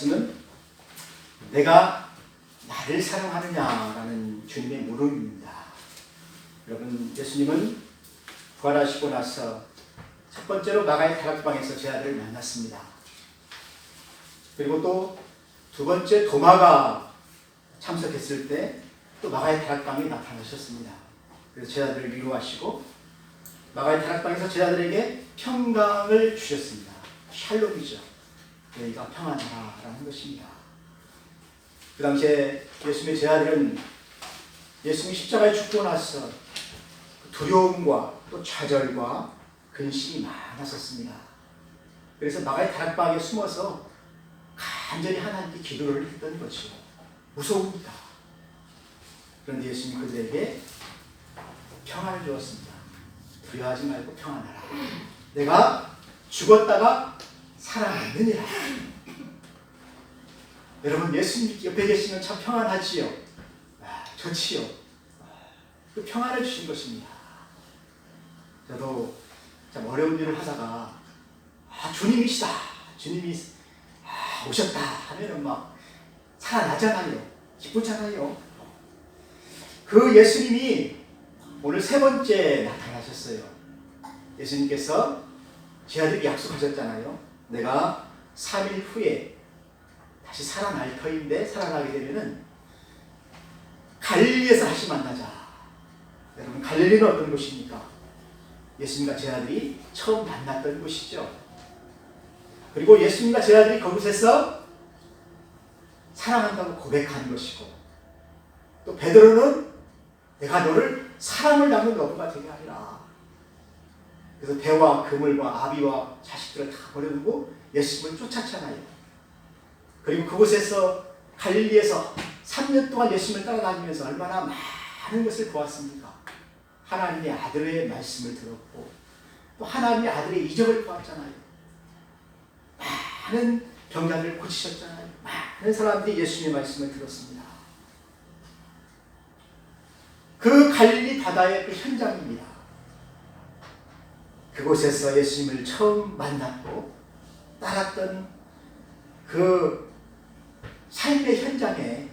말씀은 내가 나를 사랑하느냐라는 주님의 물음입니다. 여러분, 예수님은 부활하시고 나서 첫 번째로 마가의 다락방에서 제 아들을 만났습니다. 그리고 또 두 번째 도마가 참석했을 때 또 마가의 다락방에 나타나셨습니다. 그래서 제 아들을 위로하시고 마가의 다락방에서 제 아들에게 평강을 주셨습니다. 샬롬이죠. 너희가 평안하라는 것입니다. 그 당시에 예수님의 제 아들은 예수님이 십자가에 죽고 나서 두려움과 또 좌절과 근심이 많았었습니다. 그래서 마가의 다락방에 숨어서 간절히 하나님께 기도를 했던 거죠. 무서웁니다. 그런데 예수님이 그들에게 평안을 주었습니다. 두려워하지 말고 평안하라. 내가 죽었다가 살아났느니라. 여러분, 예수님 옆에 계시면 참 평안하지요. 좋지요. 그 평안을 주신 것입니다. 저도 참 어려운 일을 하다가 주님이시다, 주님이 오셨다 하면은 막 살아나잖아요. 기쁘잖아요. 그 예수님이 오늘 세 번째 나타나셨어요. 예수님께서 제 아들에게 약속하셨잖아요. 내가 3일 후에 다시 살아날 터인데 살아나게 되면은 갈릴리에서 다시 만나자. 여러분, 갈릴리는 어떤 곳입니까? 예수님과 제 아들이 처음 만났던 곳이죠. 그리고 예수님과 제 아들이 그곳에서 사랑한다고 고백하는 것이고, 또 베드로는 내가 너를 사랑을 나누는 어부가 되게 하리라. 그래서 배와 그물과 아비와 자식들을 다 버려두고 예수님을 쫓았잖아요. 그리고 그곳에서 갈릴리에서 3년 동안 예수님을 따라다니면서 얼마나 많은 것을 보았습니까? 하나님의 아들의 말씀을 들었고 또 하나님의 아들의 이적을 보았잖아요. 많은 병자들을 고치셨잖아요. 많은 사람들이 예수님의 말씀을 들었습니다. 그 갈릴리 바다의 그 현장입니다. 그곳에서 예수님을 처음 만났고 따랐던 그 삶의 현장에,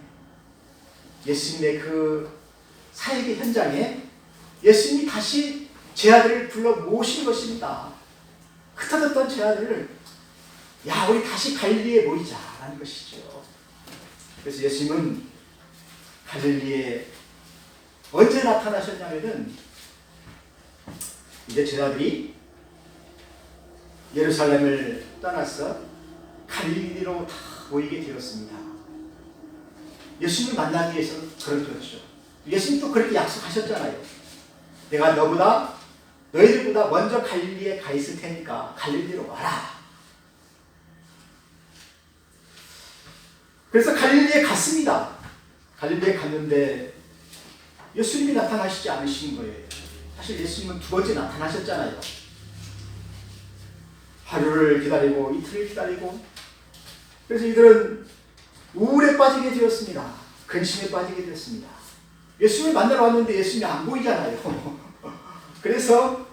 예수님의 그 사역의 현장에 예수님이 다시 제 아들을 불러 모신 것입니다. 흩어졌던 제 아들을 야, 우리 다시 갈릴리에 모이자라는 것이죠. 그래서 예수님은 갈릴리에 언제 나타나셨냐면은 이제 제 아들이 예루살렘을 떠나서 갈릴리로 다 모이게 되었습니다. 예수님을 만나기 위해서 그렇죠. 예수님도 그렇게 약속하셨잖아요. 내가 너희들보다 먼저 갈릴리에 가 있을 테니까 갈릴리로 와라. 그래서 갈릴리에 갔습니다. 갈릴리에 갔는데 예수님이 나타나시지 않으신 거예요. 사실 예수님은 두 번째 나타나셨잖아요. 하루를 기다리고 이틀을 기다리고, 그래서 이들은 우울에 빠지게 되었습니다. 근심에 빠지게 되었습니다. 예수님을 만나러 왔는데 예수님이 안 보이잖아요. 그래서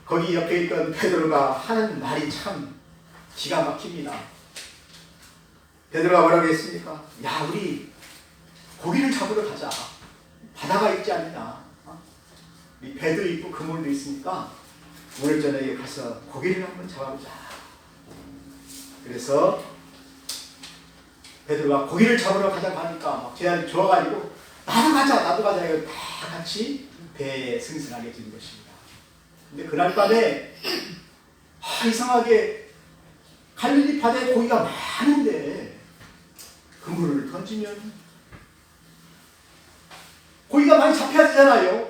거기 옆에 있던 베드로가 하는 말이 참 기가 막힙니다. 베드로가 뭐라고 했습니까? 야, 우리 고기를 잡으러 가자. 바다가 있지 않느냐. 이 배도 있고 그물도 있으니까 오늘 저녁에 가서 고기를 한번 잡아보자. 그래서 베드로가 고기를 잡으러 가자고 하니까 막 제안이 좋아가지고 나도 가자 이거 다 같이 배에 승승하게 된 것입니다. 근데 그날 밤에 이상하게 갈릴리 바다에 고기가 많은데 그물을 던지면 고기가 많이 잡혀야 되잖아요.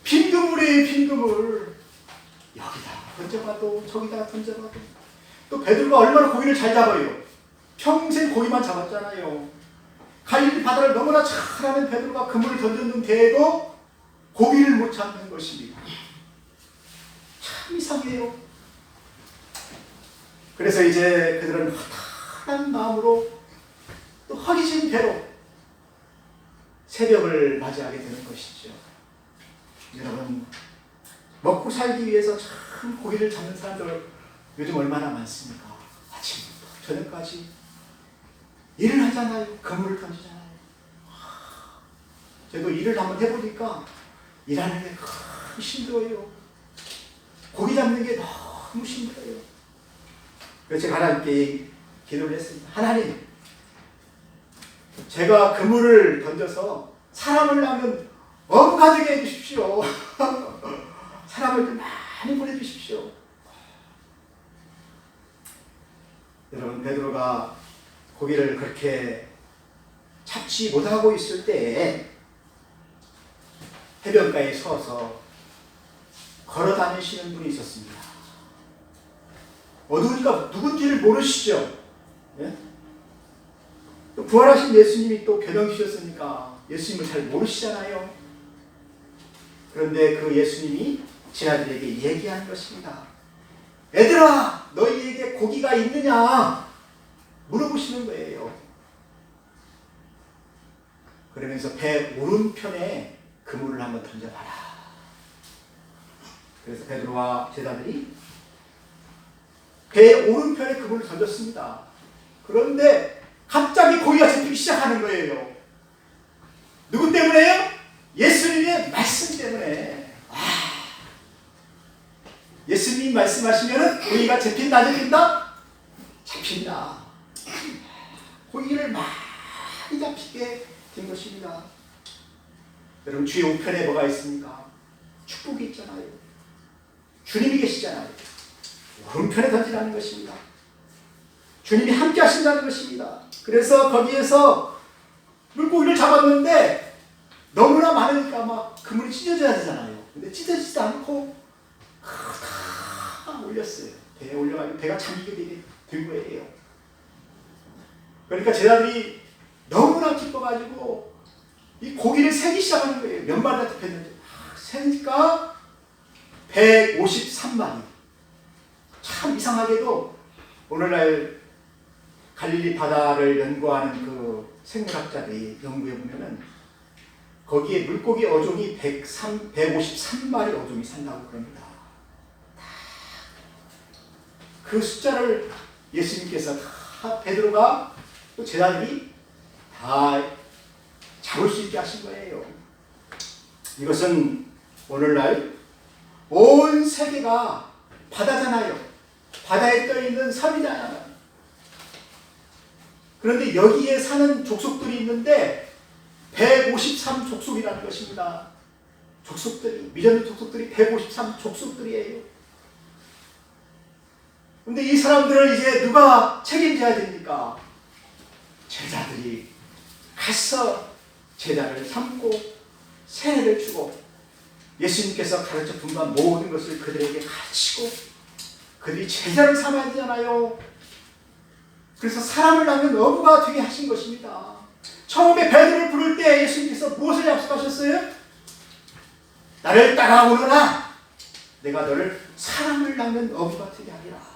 빈 그물이에요, 빈 그물. 여기다 던져봐도 저기다 던져봐도. 또 베드로가 얼마나 고기를 잘 잡아요. 평생 고기만 잡았잖아요. 갈릴리 바다를 너무나 잘 아는 베드로가 그물을 던졌는데도 고기를 못 잡는 것입니다. 참 이상해요. 그래서 이제 그들은 허탈한 마음으로 또 허기진 배로 새벽을 맞이하게 되는 것이죠. 여러분, 먹고 살기 위해서 참 고기를 잡는 사람들 요즘 얼마나 많습니까? 아침부터 저녁까지 일을 하잖아요. 그물을 던지잖아요. 저도 일을 한번 해보니까 일하는 게 너무 힘들어요. 고기 잡는 게 너무 힘들어요. 그래서 제가 하나님께 기도를 했습니다. 하나님, 제가 그물을 던져서 사람을 낳으면 어부가되게 해주십시오. 사람을 좀 많이 보내주십시오. 여러분, 베드로가 고기를 그렇게 잡지 못하고 있을 때에 해변가에 서서 걸어 다니시는 분이 있었습니다. 어두우니까 누군지를 모르시죠? 예? 또 부활하신 예수님이 또 변형주셨으니까 예수님을 잘 모르시잖아요. 그런데 그 예수님이 제자들에게 얘기한 것입니다. 얘들아, 너희에게 고기가 있느냐? 물어보시는 거예요. 그러면서 배 오른편에 그물을 한번 던져봐라. 그래서 베드로와 제자들이 배 오른편에 그물을 던졌습니다. 그런데 갑자기 고기가 잡히기 시작하는 거예요. 누구 때문에요? 예수님의 말씀 때문에. 예수님이 말씀하시면 고기가 잡힌다, 안 잡힌다? 잡힌다. 고기를 많이 잡히게 된 것입니다. 여러분, 주의 우편에 뭐가 있습니까? 축복이 있잖아요. 주님이 계시잖아요. 오른편에 던지라는 것입니다. 주님이 함께 하신다는 것입니다. 그래서 거기에서 물고기를 잡았는데 너무나 많으니까 막 그물이 찢어져야 되잖아요. 근데 찢어지지도 않고 다 올렸어요. 배에 올려가지고 배가 잠기게 되게 된 거예요. 그러니까 제자들이 너무나 기뻐가지고 이 고기를 세기 시작하는 거예요. 몇 마리나 잡혔는지. 세니까 153마리. 참 이상하게도 오늘날 갈릴리 바다를 연구하는 그 생물학자들이 연구해 보면은 거기에 물고기 어종이 153마리 어종이 산다고 그럽니다. 그 숫자를 예수님께서 다 베드로가 또 제자들이 다 잡을 수 있게 하신 거예요. 이것은 오늘날 온 세계가 바다잖아요. 바다에 떠있는 섬이잖아요. 그런데 여기에 사는 족속들이 있는데 153족속이라는 것입니다. 족속들이, 미전의 족속들이 153족속들이에요. 근데 이 사람들을 이제 누가 책임져야 됩니까? 제자들이 가서 제자를 삼고 세례를 주고 예수님께서 가르쳐 준 모든 것을 그들에게 가르치고 그들이 제자를 삼아야 되잖아요. 그래서 사람을 낳는 어부가 되게 하신 것입니다. 처음에 베드로를 부를 때 예수님께서 무엇을 약속하셨어요? 나를 따라오너라. 내가 너를 사람을 낳는 어부가 되게 하리라.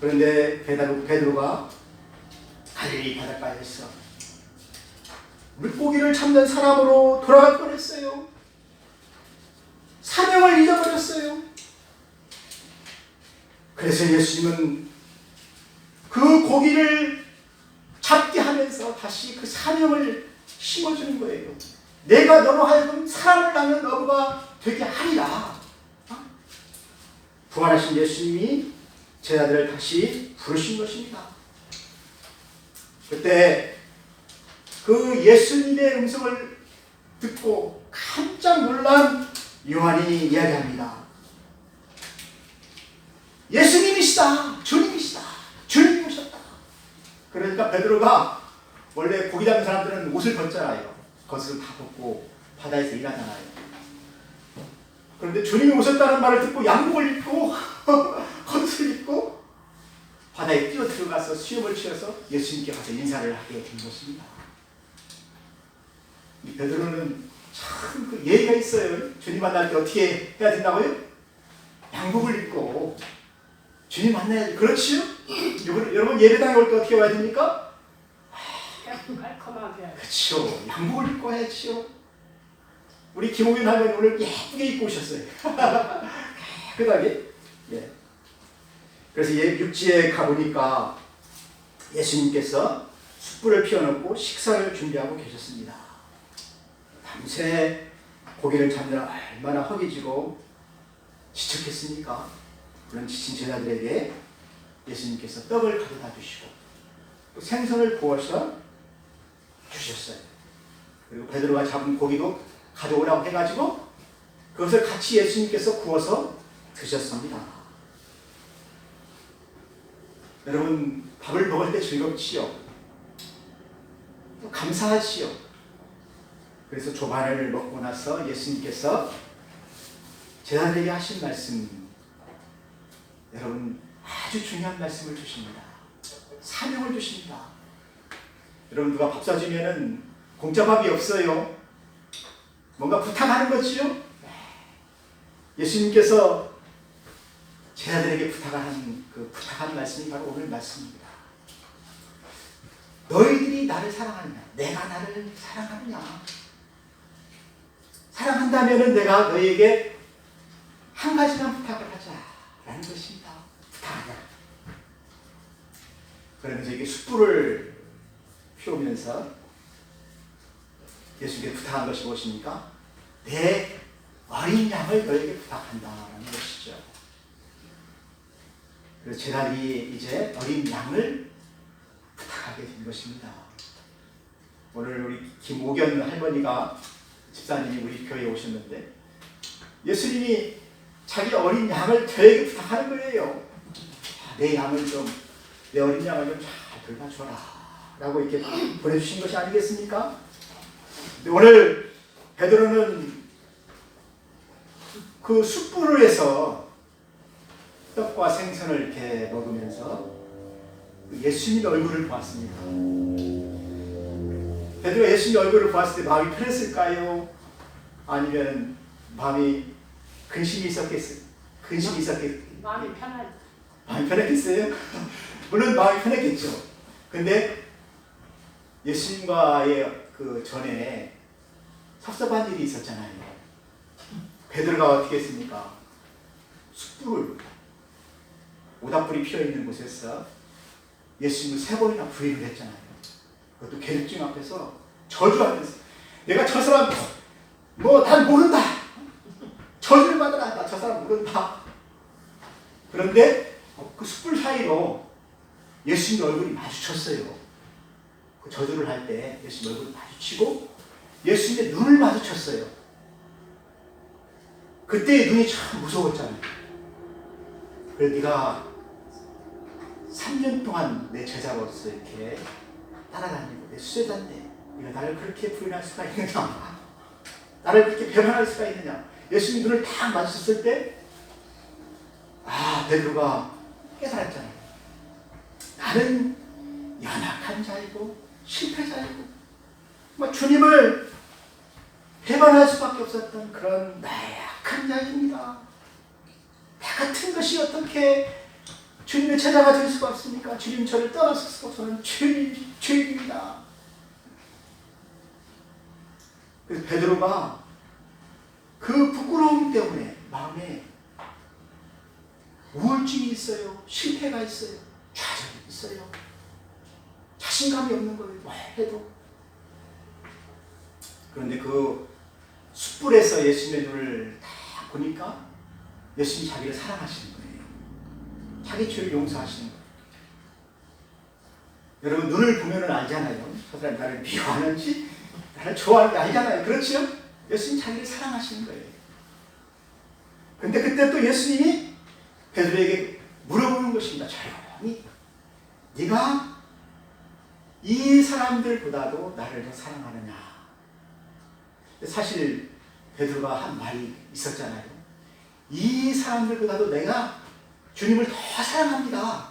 그런데 베드로가 갈릴리 바닷가에서 물고기를 잡는 사람으로 돌아갈 뻔했어요. 사명을 잊어버렸어요. 그래서 예수님은 그 고기를 잡게 하면서 다시 그 사명을 심어주는 거예요. 내가 너로 하여금 사람을 낳는 어부가 되게 하리라. 부활하신 예수님이 제자들을 다시 부르신 것입니다. 그때 그 예수님의 음성을 듣고 깜짝 놀란 요한이 이야기합니다. 예수님이시다. 주님이시다. 주님이 오셨다. 그러니까 베드로가 원래 고기 잡는 사람들은 옷을 벗잖아요. 겉을 다 벗고 바다에서 일하잖아요. 그런데 주님이 오셨다는 말을 듣고 양복을 입고 겉을 입고 바다에 뛰어 들어가서 수염을 취해서 예수님께 가서 인사를 하게 된 것입니다. 이 베드로는 참 그 예의가 있어요. 주님 만날 때 어떻게 해야 된다고요? 양복을 입고 주님 만나야지. 그렇지요? 여러분 예배당에 올 때 어떻게 와야 됩니까? 깔끔하게. 그렇죠. 양복을 입고 해야지요. 우리 김호균 할머니 오늘 예쁘게 입고 오셨어요. 깨끗하게. 예. 그래서 육지에 가보니까 예수님께서 숯불을 피워놓고 식사를 준비하고 계셨습니다. 밤새 고기를 잡느라 얼마나 허기지고 지쳤겠습니까? 그런 지친 제자들에게 예수님께서 떡을 가져다 주시고 또 생선을 구워서 주셨어요. 그리고 베드로가 잡은 고기도 가져오라고 해가지고 그것을 같이 예수님께서 구워서 드셨습니다. 여러분, 밥을 먹을 때 즐겁지요? 또 감사하지요? 그래서 조반을 먹고 나서 예수님께서 제자들에게 하신 말씀, 여러분 아주 중요한 말씀을 주십니다. 사명을 주십니다. 여러분, 누가 밥 사주면은 공짜 밥이 없어요. 뭔가 부탁하는 거지요? 예수님께서 제자들에게 부탁한 말씀이 바로 오늘 말씀입니다. 너희들이 나를 사랑하느냐? 내가 나를 사랑하느냐? 사랑한다면은 내가 너희에게 한 가지만 부탁을 하자라는 것입니다. 부탁하자. 그러면서 이게 숯불을 피우면서 예수님께 부탁한 것이 무엇입니까? 내 어린 양을 너에게 부탁한다라는 것이죠. 그래서 제자들이 이제 어린 양을 부탁하게 된 것입니다. 오늘 우리 김오견 할머니가 집사님이 우리 교회에 오셨는데 예수님이 자기 어린 양을 저에게 부탁하는 거예요. 내 양을 내 어린 양을 좀 잘 돌봐줘라 라고 이렇게 보내주신 것이 아니겠습니까? 오늘 베드로는 그 숯불을 해서 떡과 생선을 이렇게 먹으면서 예수님의 얼굴을 보았습니다. 베드로가 예수님의 얼굴을 보았을 때 마음이 편했을까요? 아니면 마음이 근심이 있었겠어요? 마음이 편하지. 마음이 편했겠어요? 물론 마음이 편했겠죠. 근데 예수님과의 그 전에 섭섭한 일이 있었잖아요. 베드로가 어떻게 했습니까? 숯불을 오닥불이 피어있는 곳에서 예수님을 3번이나 부인을 했잖아요. 그것도 계륵증 앞에서 저주하면서 내가 저 사람 난 모른다. 저주를 받으라. 나 저 사람 모른다. 그런데 그 숯불 사이로 예수님 얼굴이 마주쳤어요. 그 저주를 할 때 예수님 얼굴을 마주치고 예수님의 눈을 마주쳤어요. 그때의 눈이 참 무서웠잖아요. 그래서 네가 3년 동안 내 제자로서 이렇게 따라다니고 내 수제자인데 네가 나를 그렇게 부인할 수가 있느냐? 나를 그렇게 배반할 수가 있느냐? 예수님 눈을 딱 마주쳤을 때 베드로가 깨달았잖아요. 나는 연약한 자이고 실패자이고 주님을 배반할 수밖에 없었던 그런 나약한 자입니다. 나 같은 것이 어떻게 주님의 제자가 될 수가 없습니까? 주님 저를 떠나서 저는 죄인입니다. 그래서 베드로가 그 부끄러움 때문에 마음에 우울증이 있어요. 실패가 있어요. 좌절이 있어요. 자신감이 없는 거예요. 뭐 해도. 그런데 그 숯불에서 예수님의 눈을 딱 보니까 예수님이 자기를 사랑하시는 거예요. 자기 죄를 용서하시는 거예요. 여러분, 눈을 보면 알잖아요. 저 사람이 나를 미워하는지 나를 좋아하는지 알잖아요. 그렇죠? 예수님이 자기를 사랑하시는 거예요. 근데 그때 또 예수님이 베드로에게 물어보는 것입니다. 조용히. 네가 이 사람들보다도 나를 더 사랑하느냐? 사실 베드로가 한 말이 있었잖아요. 이 사람들보다도 내가 주님을 더 사랑합니다.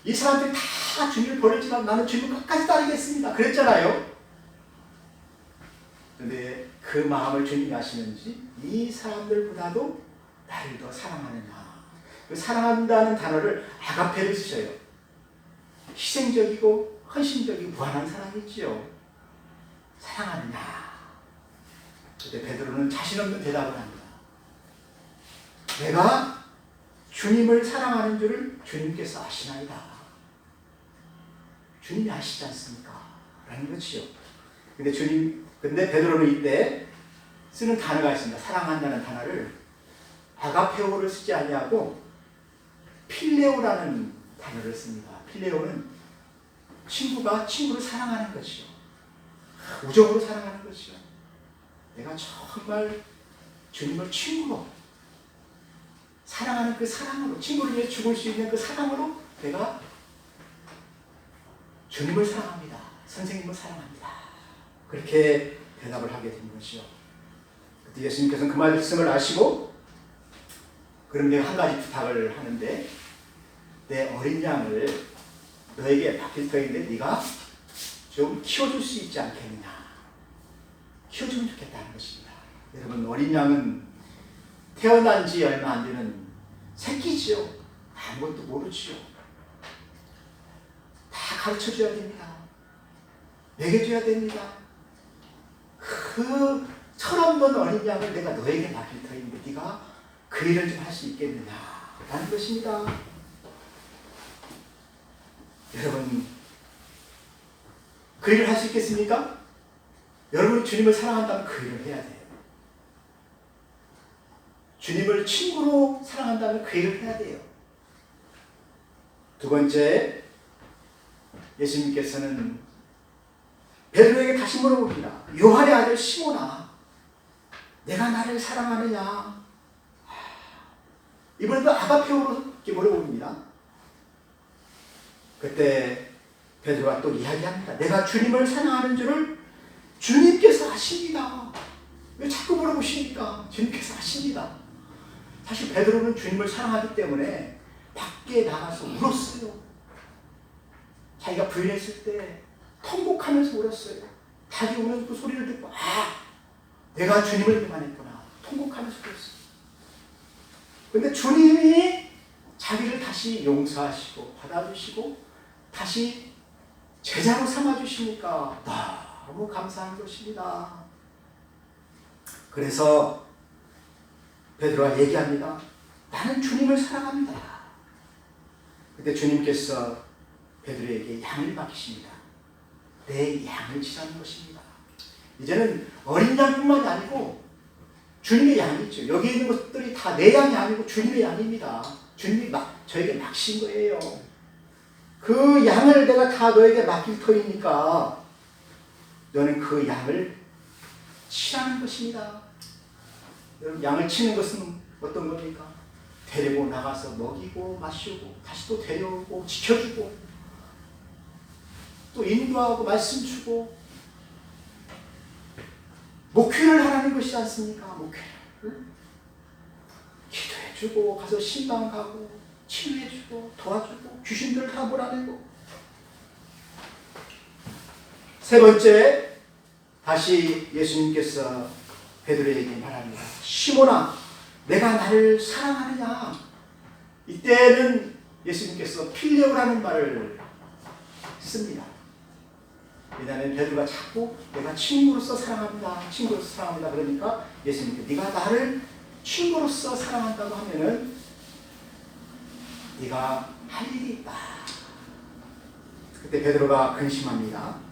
이 사람들 다 주님을 버렸지만 나는 주님을 끝까지 따르겠습니다. 그랬잖아요. 그런데 그 마음을 주님이 아시는지 이 사람들보다도 나를 더 사랑하느냐. 그 사랑한다는 단어를 아가페를 쓰셔요. 희생적이고 헌신적이고 무한한 사랑이지요. 사랑하느냐. 그때 베드로는 자신 없는 대답을 합니다. 내가 주님을 사랑하는 줄을 주님께서 아시나이다. 주님이 아시지 않습니까? 라는 것이요. 근데 베드로는 이때 쓰는 단어가 있습니다. 사랑한다는 단어를 아가페오를 쓰지 아니하고 필레오라는 단어를 씁니다. 필레오는 친구가 친구를 사랑하는 것이요. 우정으로 사랑하는 것이요. 내가 정말 주님을 친구로 사랑하는 그 사랑으로, 친구를 위해 죽을 수 있는 그 사랑으로 내가 주님을 사랑합니다. 선생님을 사랑합니다. 그렇게 대답을 하게 된 것이요. 그때 예수님께서는 그 말씀을 아시고 그럼 내가 한 가지 부탁을 하는데 내 어린 양을 너에게 맡길 터인데 네가 좀 키워줄 수 있지 않겠느냐. 키워주면 좋겠다는 것입니다. 여러분, 어린 양은 태어난 지 얼마 안 되는 새끼지요. 아무것도 모르지요. 다 가르쳐줘야 됩니다. 먹여줘야 됩니다. 그 철없는 어린 양을 내가 너에게 맡길 터인데 네가 그 일을 좀 할 수 있겠느냐 라는 것입니다. 여러분, 그 일을 할 수 있겠습니까? 여러분이 주님을 사랑한다면 그 일을 해야 돼요. 주님을 친구로 사랑한다면 그 일을 해야 돼요. 두 번째, 예수님께서는 베드로에게 다시 물어봅니다. 요한의 아들 시몬아, 내가 나를 사랑하느냐? 이번에도 아가페오로 이렇게 물어봅니다. 그때 베드로가 또 이야기합니다. 내가 주님을 사랑하는 줄을 주님께서 아십니다. 왜 자꾸 물어보십니까? 주님께서 아십니다. 사실 베드로는 주님을 사랑하기 때문에 밖에 나가서 울었어요. 자기가 부인했을 때 통곡하면서 울었어요. 자기 우는 그 소리를 듣고 내가 주님을 배반했구나. 통곡하면서 울었어요. 그런데 주님이 자기를 다시 용서하시고 받아주시고 다시 제자로 삼아주시니까 너무 감사한 것입니다. 그래서 베드로가 얘기합니다. 나는 주님을 사랑합니다. 그때 주님께서 베드로에게 양을 맡기십니다. 내 양을 치라는 것입니다. 이제는 어린 양뿐만이 아니고 주님의 양이죠. 여기 있는 것들이 다 내 양이 아니고 주님의 양입니다. 주님이 저에게 맡기신 거예요. 그 양을 내가 다 너에게 맡길 터이니까 너는 그 양을 치라는 것입니다. 여러분, 양을 치는 것은 어떤 겁니까? 데리고 나가서 먹이고 마시고 다시 또 데려오고 지켜주고 또 인도하고 말씀 주고 목회를 하라는 것이지 않습니까? 목회를 기도해주고 가서 신방 가고 치유해주고 도와주고 귀신들을 다 몰아내고. 세 번째, 다시 예수님께서 베드로에게 말합니다. 시몬아, 내가 나를 사랑하느냐? 이때는 예수님께서 필레오라는 말을 씁니다. 왜냐하면 베드로가 자꾸 내가 친구로서 사랑합니다. 친구로서 사랑합니다. 그러니까 예수님께 네가 나를 친구로서 사랑한다고 하면은 네가 할 일이 있다. 그때 베드로가 근심합니다.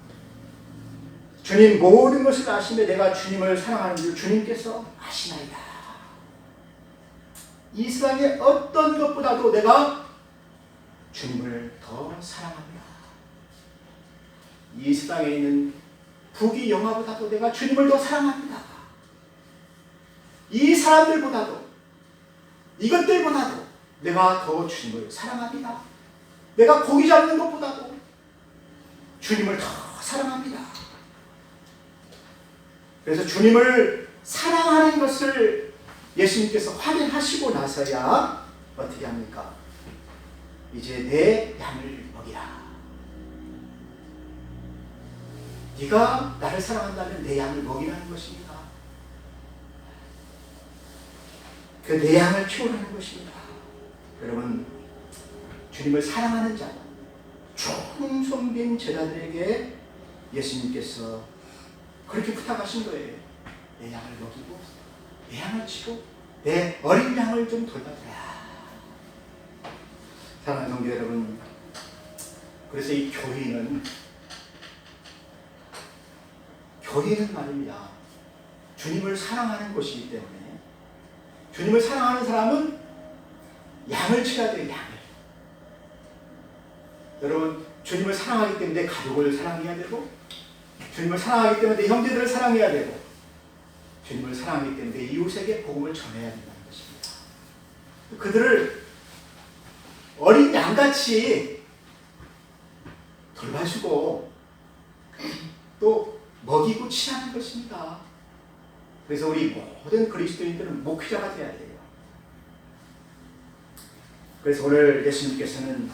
주님 모든 것을 아시며 내가 주님을 사랑하는 줄 주님께서 아시나이다. 이 세상의 어떤 것보다도 내가 주님을 더 사랑합니다. 이 세상에 있는 부귀 영화보다도 내가 주님을 더 사랑합니다. 이 사람들보다도 이것들보다도 내가 더 주님을 사랑합니다. 내가 고기 잡는 것보다도 주님을 더 사랑합니다. 그래서 주님을 사랑하는 것을 예수님께서 확인하시고 나서야 어떻게 합니까? 이제 내 양을 먹이라. 네가 나를 사랑한다면 내 양을 먹이라는 것입니다. 그 내 양을 키우라는 것입니다. 여러분, 주님을 사랑하는 자, 충성된 제자들에게 예수님께서 그렇게 부탁하신 거예요. 내 양을 먹이고 내 양을 치고 내 어린 양을 좀 돌봐라. 사랑하는 성도 여러분, 그래서 이 교회는 말입니다. 주님을 사랑하는 곳이기 때문에 주님을 사랑하는 사람은 양을 쳐야 돼요. 양을. 여러분, 주님을 사랑하기 때문에 가족을 사랑해야 되고, 주님을 사랑하기 때문에 형제들을 사랑해야 되고, 주님을 사랑하기 때문에 이웃에게 복음을 전해야 된다는 것입니다. 그들을 어린 양같이 돌봐주고 또 먹이고 치하는 것입니다. 그래서 우리 모든 그리스도인들은 목회자가 되어야 돼요. 그래서 오늘 예수님께서는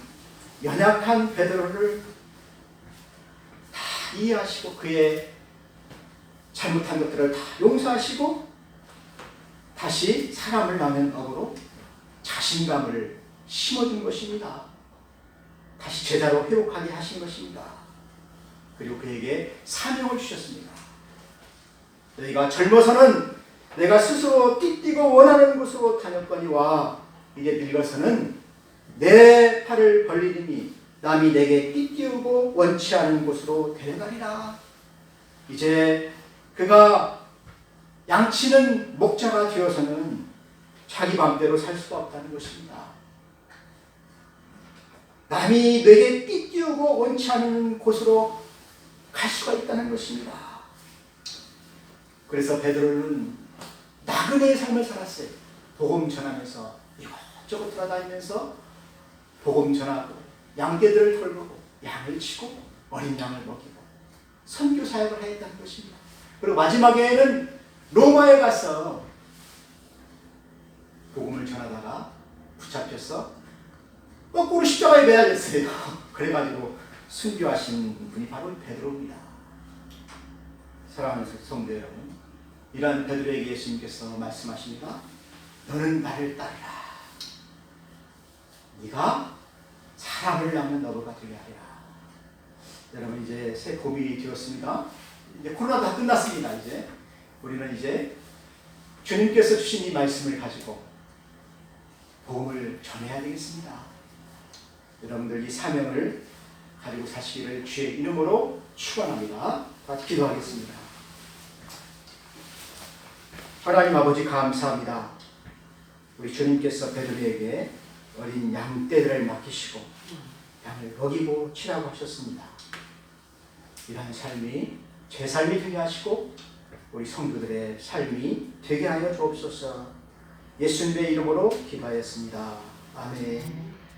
연약한 베드로를 다 이해하시고 그의 잘못한 것들을 다 용서하시고 다시 사람을 낳는 업으로 자신감을 심어준 것입니다. 다시 제자로 회복하게 하신 것입니다. 그리고 그에게 사명을 주셨습니다. 너희가 젊어서는 내가 스스로 띠띠고 원하는 곳으로 다녔거니와 이제 늙어서는 내 팔을 벌리리니 남이 내게 띠띠우고 원치 않은 곳으로 데려가리라. 이제 그가 양치는 목자가 되어서는 자기 마음대로 살 수가 없다는 것입니다. 남이 내게 띠띠우고 원치 않은 곳으로 갈 수가 있다는 것입니다. 그래서 베드로는 나그네의 삶을 살았어요. 복음 전하면서 이것저것 돌아다니면서 복음 전하고 양떼들을 돌보고 양을 치고 어린 양을 먹이고 선교 사역을 했다는 것입니다. 그리고 마지막에는 로마에 가서 복음을 전하다가 붙잡혀서 거꾸로 십자가에 매달렸어요. 그래가지고 순교하신 분이 바로 베드로입니다. 사랑하는 성도 여러분, 이러한 베드로에게 예수님께서 말씀하십니다. 너는 나를 따르라. 네가 사람을 낳는 어부가 되게 하리라. 여러분, 이제 새 봄이 되었습니다. 이제 코로나도 다 끝났습니다. 이제 우리는 이제 주님께서 주신 이 말씀을 가지고 복음을 전해야 되겠습니다. 여러분들 이 사명을 가지고 사시기를 주의 이름으로 축원합니다. 같이 기도하겠습니다. 하나님 아버지 감사합니다. 우리 주님께서 베드로에게 어린 양떼들을 맡기시고 양을 먹이고 치라고 하셨습니다. 이러한 삶이 제 삶이 되게 하시고 우리 성도들의 삶이 되게 하여 주옵소서. 예수님의 이름으로 기도하였습니다. 아멘.